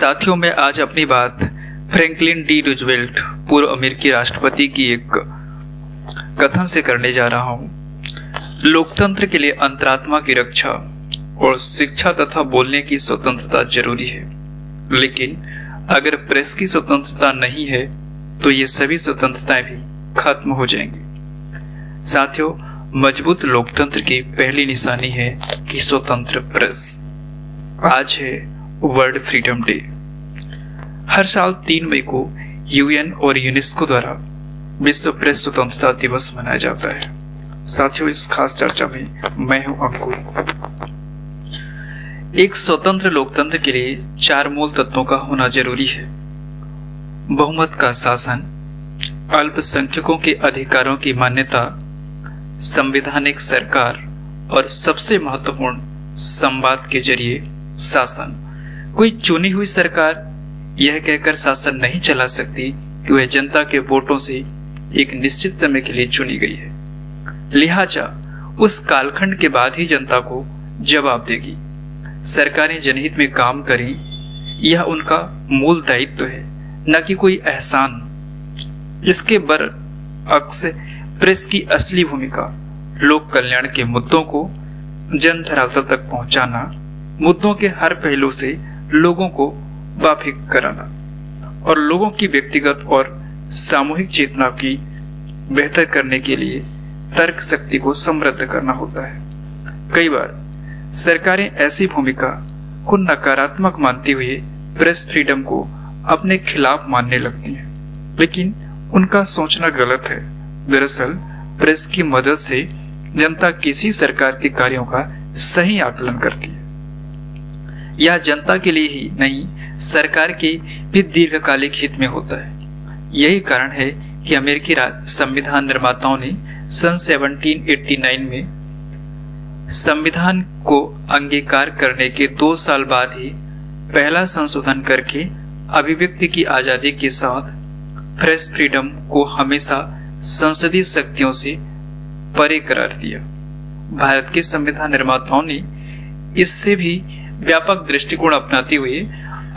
साथियों, मैं आज अपनी बात फ्रैंकलिन डी रूजवेल्ट पूर्व अमेरिकी राष्ट्रपति की एक कथन से करने जा रहा हूं। लोकतंत्र के लिए अंतरात्मा की रक्षा और शिक्षा तथा बोलने की स्वतंत्रता जरूरी है, लेकिन अगर प्रेस की स्वतंत्रता नहीं है तो ये सभी स्वतंत्रताएं भी खत्म हो जाएंगी। साथियों, मजबूत लोकतंत्र की पहली निशानी है कि स्वतंत्र प्रेस। आज है वर्ल्ड फ्रीडम डे। हर साल 3 मई को यूएन और यूनेस्को द्वारा विश्व प्रेस स्वतंत्रता दिवस मनाया जाता है। साथियों, इस खास चर्चा में मैं हूं अंकुर। एक स्वतंत्र लोकतंत्र के लिए 4 मूल तत्वों का होना जरूरी है: बहुमत का शासन, अल्पसंख्यकों के अधिकारों की मान्यता, संवैधानिक सरकार और सबसे महत्वपूर्ण संवाद के जरिए शासन। कोई चुनी हुई सरकार यह कहकर शासन नहीं चला सकती कि वह जनता के वोटों से एक निश्चित समय के लिए चुनी गई है, लिहाजा उस कालखंड के बाद ही जनता को जवाब देगी। सरकारें जनहित में काम करें, यह उनका मूल दायित्व है, न कि कोई एहसान। इसके बरअक्स प्रेस की असली भूमिका लोक कल्याण के मुद्दों को जन धरातल तक पहुंचाना, मुद्दों के हर पहलू से लोगों को वाकिफ कराना और लोगों की व्यक्तिगत और सामूहिक चेतना की बेहतर करने के लिए तर्क शक्ति को समृद्ध करना होता है। कई बार सरकारें ऐसी भूमिका को नकारात्मक मानते हुए प्रेस फ्रीडम को अपने खिलाफ मानने लगती हैं, लेकिन उनका सोचना गलत है। दरअसल प्रेस की मदद से जनता किसी सरकार के कार्यों का सही आकलन करती है। यह जनता के लिए ही नहीं, सरकार के भी दीर्घकालिक हित में होता है। यही कारण है कि अमेरिकी संविधान निर्माताओं ने सन 1789 में संविधान को अंगीकार करने के 2 साल बाद ही पहला संशोधन करके अभिव्यक्ति की आजादी के साथ प्रेस फ्रीडम को हमेशा संसदीय शक्तियों से परे करार दिया। भारत के संविधान निर्माताओं ने इससे भी व्यापक दृष्टिकोण अपनाते हुए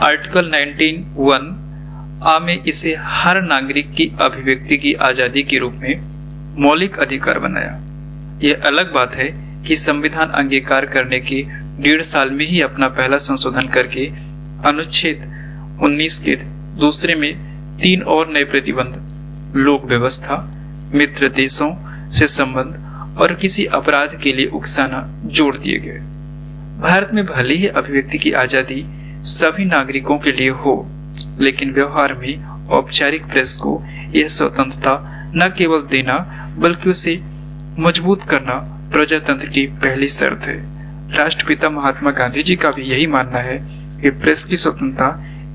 आर्टिकल 19(1) में इसे हर नागरिक की अभिव्यक्ति की आजादी के रूप में मौलिक अधिकार बनाया। यह अलग बात है कि संविधान अंगीकार करने के 1.5 साल में ही अपना पहला संशोधन करके अनुच्छेद 19 के दूसरे में 3 और नए प्रतिबंध, लोक व्यवस्था, मित्र देशों से संबंध और किसी अपराध के लिए उकसाना जोड़ दिए गए। भारत में भले ही अभिव्यक्ति की आजादी सभी नागरिकों के लिए हो, लेकिन व्यवहार में औपचारिक प्रेस को यह स्वतंत्रता न केवल देना बल्कि उसे मजबूत करना प्रजातंत्र की पहली शर्त है। राष्ट्रपिता महात्मा गांधी जी का भी यही मानना है कि प्रेस की स्वतंत्रता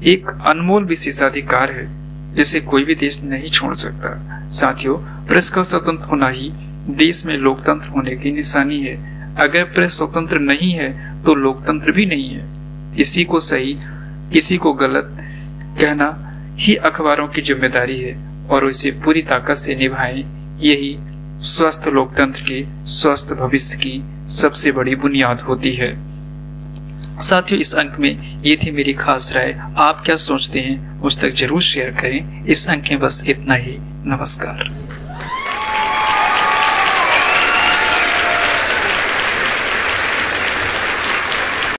एक अनमोल विशेषाधिकार है जिसे कोई भी देश नहीं छोड़ सकता। साथियों, प्रेस का स्वतंत्र होना ही देश में लोकतंत्र होने की निशानी है। अगर प्रेस स्वतंत्र नहीं है तो लोकतंत्र भी नहीं है। किसी को सही, किसी को गलत कहना ही अखबारों की जिम्मेदारी है और इसे पूरी ताकत से निभाएं। यही स्वस्थ लोकतंत्र के स्वस्थ भविष्य की सबसे बड़ी बुनियाद होती है। साथियों, इस अंक में ये थी मेरी खास राय। आप क्या सोचते हैं मुझ तक जरूर शेयर करें। इस अंक में बस इतना ही। नमस्कार।